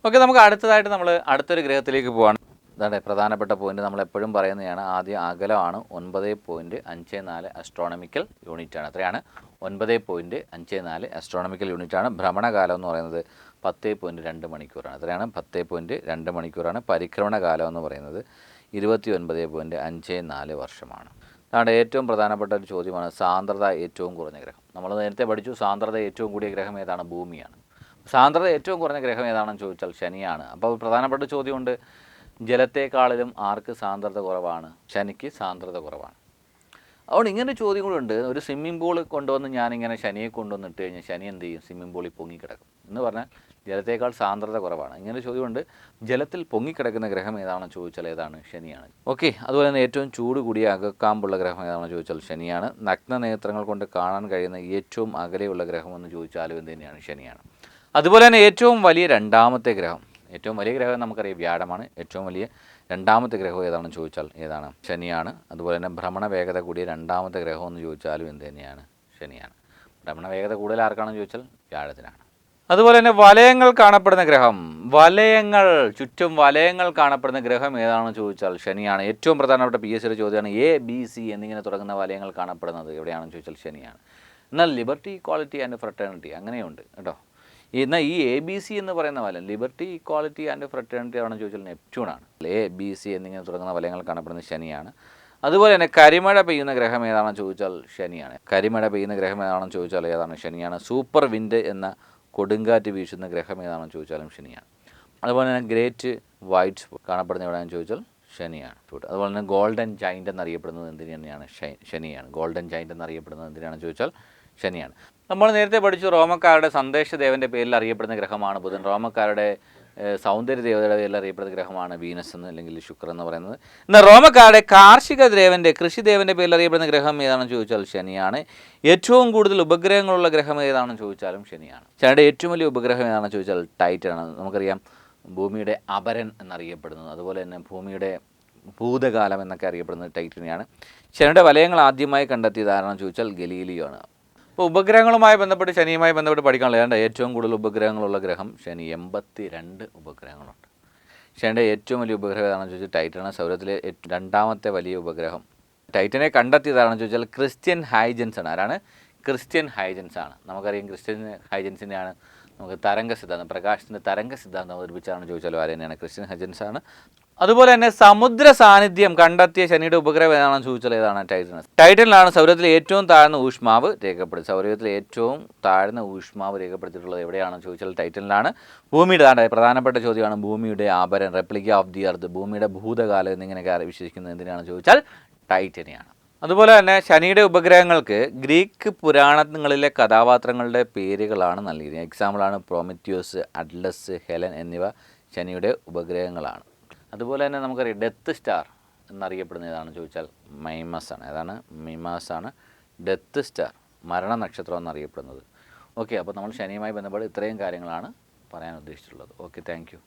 Okay, നമുക്ക് അടുത്തതായിട്ട് നമ്മൾ അടുത്തൊരു ഗ്രഹത്തിലേക്ക് പോവാണ്. അതാണ് പ്രധാനപ്പെട്ട പോയിന്റ്, നമ്മൾ എപ്പോഴും പറയുന്നതാണ്. ആദ്യം അകലമാണ് 9.54 അസ്ട്രോണമിക്കൽ യൂണിറ്റാണ്. എത്രയാണ്? 9.54 അസ്ട്രോണമിക്കൽ യൂണിറ്റാണ്. ഭ്രമണകാലം എന്ന് പറയുന്നത് 10.2 മണിക്കൂറാണ്. എത്രയാണ്? 10.2 മണിക്കൂറാണ്. പരിക്രമണ കാലം എന്ന് പറയുന്നത് 29.54 വർഷമാണ്. അതാണ് ഏറ്റവും പ്രധാനപ്പെട്ട ഒരു ചോദ്യമാണ്. സാന്ദ്രത ഏറ്റവും കുറഞ്ഞ ഗ്രഹം. നമ്മൾ നേരത്തെ പഠിച്ചു, സാന്ദ്രത ഏറ്റവും കൂടിയ ഗ്രഹം ഏതാണ്? ഭൂമിയാണ്. സാന്ദ്രത ഏറ്റവും കുറഞ്ഞ ഗ്രഹം ഏതാണെന്ന് ചോദിച്ചാൽ ശനിയാണ്. അപ്പോൾ പ്രധാനപ്പെട്ട ചോദ്യമുണ്ട്, ജലത്തെക്കാളിലും ആർക്ക് സാന്ദ്രത കുറവാണ്? ശനിക്ക് സാന്ദ്രത കുറവാണ്. അതുകൊണ്ട് ഇങ്ങനെ ചോദ്യം കൂടെ ഉണ്ട്. ഒരു സ്വിമ്മിംഗ് പൂൾ കൊണ്ടുവന്ന് ഞാനിങ്ങനെ ശനിയെ കൊണ്ടുവന്നിട്ട് കഴിഞ്ഞാൽ ശനി എന്ത് ചെയ്യും? സ്വിമ്മിംഗ് പൂളിൽ പൊങ്ങിക്കിടക്കും എന്ന് പറഞ്ഞാൽ ജലത്തേക്കാൾ സാന്ദ്രത കുറവാണ്. ഇങ്ങനെ ചോദ്യമുണ്ട്. ജലത്തിൽ പൊങ്ങിക്കിടക്കുന്ന ഗ്രഹം ഏതാണെന്ന് ചോദിച്ചാൽ ഏതാണ്? ശനിയാണ്. ഓക്കെ, അതുപോലെ തന്നെ ഏറ്റവും ചൂട് കൂടിയ അകക്കാമ്പുള്ള ഗ്രഹം ഏതാണെന്ന് ചോദിച്ചാൽ ശനിയാണ്. നഗ്ന നേത്രങ്ങൾ കൊണ്ട് കാണാൻ കഴിയുന്ന ഏറ്റവും അകലെയുള്ള ഗ്രഹം എന്ന് ചോദിച്ചാലും എന്ത് തന്നെയാണ്? ശനിയാണ്. അതുപോലെ തന്നെ ഏറ്റവും വലിയ രണ്ടാമത്തെ ഗ്രഹം, ഏറ്റവും വലിയ ഗ്രഹം നമുക്കറിയാം വ്യാഴമാണ്. ഏറ്റവും വലിയ രണ്ടാമത്തെ ഗ്രഹം ഏതാണെന്ന് ചോദിച്ചാൽ ഏതാണ്? ശനിയാണ്. അതുപോലെ തന്നെ ഭ്രമണ വേഗത കൂടിയ രണ്ടാമത്തെ ഗ്രഹം എന്ന് ചോദിച്ചാലും എന്ത് തന്നെയാണ്? ശനിയാണ്. ഭ്രമണ വേഗത കൂടുതൽ ആർക്കാണെന്ന് ചോദിച്ചാൽ വ്യാഴത്തിനാണ്. അതുപോലെ തന്നെ വലയങ്ങൾ കാണപ്പെടുന്ന ഗ്രഹം, വലയങ്ങൾ, ചുറ്റും വലയങ്ങൾ കാണപ്പെടുന്ന ഗ്രഹം ഏതാണെന്ന് ചോദിച്ചാൽ ശനിയാണ്. ഏറ്റവും പ്രധാനപ്പെട്ട PSC ചോദ്യമാണ്. ABC എന്നിങ്ങനെ തുടങ്ങുന്ന വലയങ്ങൾ കാണപ്പെടുന്നത് എവിടെയാണെന്ന് ചോദിച്ചാൽ ശനിയാണ്. എന്നാൽ ലിബർട്ടി, ഇക്വാളിറ്റി ആൻഡ് ഫ്രട്ടേണിറ്റി അങ്ങനെയുണ്ട് കേട്ടോ. എന്നാൽ ഈ ABC എന്ന് പറയുന്ന വലയം, ലിബർട്ടി, ഇക്വാളിറ്റി ആൻഡ് ഫ്രട്ടേണിറ്റി ആണെന്ന് ചോദിച്ചാൽ നെപ്റ്റ്യൂണാണ്. ABC എന്നിങ്ങനെ തുടങ്ങുന്ന വലയങ്ങൾ കാണപ്പെടുന്നത് ശനിയാണ്. അതുപോലെ തന്നെ കരിമഴ പെയ്യുന്ന ഗ്രഹം ഏതാണെന്ന് ചോദിച്ചാൽ ശനിയാണ്. കരിമഴ പെയ്യുന്ന ഗ്രഹം ഏതാണെന്ന് ചോദിച്ചാൽ ഏതാണ്? ശനിയാണ്. സൂപ്പർ വിൻഡ് എന്ന കൊടുങ്കാറ്റ് വീശുന്ന ഗ്രഹം ഏതാണെന്ന് ചോദിച്ചാലും ശനിയാണ്. അതുപോലെ തന്നെ ഗ്രേറ്റ് വൈറ്റ് കാണപ്പെടുന്ന എവിടെയാണെന്ന് ചോദിച്ചാൽ ശനിയാണ്. അതുപോലെ തന്നെ ഗോൾഡൻ ജൈൻ്റ് എന്നറിയപ്പെടുന്നത് എന്തിനു തന്നെയാണ്? ശനിയാണ്. ഗോൾഡൻ ജൈൻ്റ് എന്നറിയപ്പെടുന്നത് എന്തിനാണെന്ന് ചോദിച്ചാൽ ശനിയാണ്. നമ്മൾ നേരത്തെ പഠിച്ചു, റോമക്കാരുടെ സന്ദേശദേവൻ്റെ പേരിൽ അറിയപ്പെടുന്ന ഗ്രഹമാണ് ബുധൻ. റോമക്കാരുടെ സൗന്ദര്യ ദേവതയുടെ പേരിൽ അറിയപ്പെടുന്ന ഗ്രഹമാണ് വീനസ് എന്ന്, അല്ലെങ്കിൽ ശുക്രൻ എന്ന് പറയുന്നത്. എന്നാൽ റോമക്കാരുടെ കാർഷിക ദേവൻ്റെ, കൃഷിദേവൻ്റെ പേരിൽ അറിയപ്പെടുന്ന ഗ്രഹം ഏതാണെന്ന് ചോദിച്ചാൽ ശനിയാണ്. ഏറ്റവും കൂടുതൽ ഉപഗ്രഹങ്ങളുള്ള ഗ്രഹം ഏതാണെന്ന് ചോദിച്ചാലും ശനിയാണ്. ശനിയുടെ ഏറ്റവും വലിയ ഉപഗ്രഹം ഏതാണെന്ന് ചോദിച്ചാൽ ടൈറ്റൻ ആണ്. നമുക്കറിയാം ഭൂമിയുടെ അപരൻ എന്നറിയപ്പെടുന്നത്, അതുപോലെ തന്നെ ഭൂമിയുടെ ഭൂതകാലം എന്നൊക്കെ അറിയപ്പെടുന്നത് ടൈറ്റനെയാണ്. ശനിയുടെ വലയങ്ങൾ ആദ്യമായി കണ്ടെത്തിയത് ആരാണെന്ന് ചോദിച്ചാൽ ഗലീലിയോ ആണ്. അപ്പോൾ ഉപഗ്രഹങ്ങളുമായി ബന്ധപ്പെട്ട്, ശനിയുമായി ബന്ധപ്പെട്ട് പഠിക്കാനുള്ള ഏറ്റവും കൂടുതൽ ഉപഗ്രഹങ്ങളുള്ള ഗ്രഹം ശനി. 82 ഉപഗ്രഹങ്ങളുണ്ട്. ശനിയുടെ ഏറ്റവും വലിയ ഉപഗ്രഹം ഏതാണെന്ന് ചോദിച്ചാൽ ടൈറ്റനാണ്. സൗരത്തിലെ രണ്ടാമത്തെ വലിയ ഉപഗ്രഹം. ടൈറ്റനെ കണ്ടെത്തിയതാണെന്ന് ചോദിച്ചാൽ ക്രിസ്ത്യൻ ഹൈജൻസ് ആണ്. ആരാണ്? ക്രിസ്ത്യൻ ഹൈജൻസ് ആണ്. നമുക്കറിയാം ക്രിസ്ത്യൻ ഹൈജൻസിനെയാണ് നമുക്ക് തരംഗ സിദ്ധാന്തം, പ്രകാശത്തിൻ്റെ തരംഗ സിദ്ധാന്തം അവതരിപ്പിച്ചാണെന്ന് ചോദിച്ചാലും ആര് തന്നെയാണ്? ക്രിസ്ത്യൻ ഹൈജൻസ് ആണ്. അതുപോലെ തന്നെ സമുദ്ര സാന്നിധ്യം കണ്ടെത്തിയ ശനിയുടെ ഉപഗ്രഹം ഏതാണെന്ന് ചോദിച്ചാൽ ഏതാണ്? ടൈറ്റൻ. ടൈറ്റനിലാണ് സൗരത്തിലെ ഏറ്റവും താഴ്ന്ന ഊഷ്മാവ് രേഖപ്പെടുത്തി. സൗരത്തിലെ ഏറ്റവും താഴ്ന്ന ഊഷ്മാവ് രേഖപ്പെടുത്തിയിട്ടുള്ളത് എവിടെയാണെന്ന് ചോദിച്ചാൽ ടൈറ്റനിലാണ്. ഭൂമിയുടെ പ്രധാനപ്പെട്ട ചോദ്യമാണ് ഭൂമിയുടെ ആഭരൻ, റെപ്ലിക്ക ഓഫ് ദി എർത്ത്, ഭൂമിയുടെ ഭൂതകാലം എന്നിങ്ങനെയൊക്കെ വിശേഷിക്കുന്നത് എന്തിനാണെന്ന് ചോദിച്ചാൽ ടൈറ്റനെയാണ്. അതുപോലെ തന്നെ ശനിയുടെ ഉപഗ്രഹങ്ങൾക്ക് ഗ്രീക്ക് പുരാണങ്ങളിലെ കഥാപാത്രങ്ങളുടെ പേരുകളാണ് നൽകിയത്. എക്സാമ്പിളാണ് പ്രോമിത്യൂസ്, അറ്റ്ലസ്, ഹെലൻ എന്നിവ ശനിയുടെ ഉപഗ്രഹങ്ങളാണ്. അതുപോലെ തന്നെ നമുക്കറിയാം ഡെത്ത് സ്റ്റാർ എന്നറിയപ്പെടുന്ന ഏതാണെന്ന് ചോദിച്ചാൽ മൈമസ് ആണ്. ഏതാണ്? മിമാസ് ആണ് ഡെത്ത് സ്റ്റാർ, മരണ നക്ഷത്രം എന്നറിയപ്പെടുന്നത്. ഓക്കെ, അപ്പോൾ നമ്മൾ ശനിയുമായി ബന്ധപ്പെട്ട് ഇത്രയും കാര്യങ്ങളാണ് പറയാൻ ഉദ്ദേശിച്ചിട്ടുള്ളത്. Okay, thank you.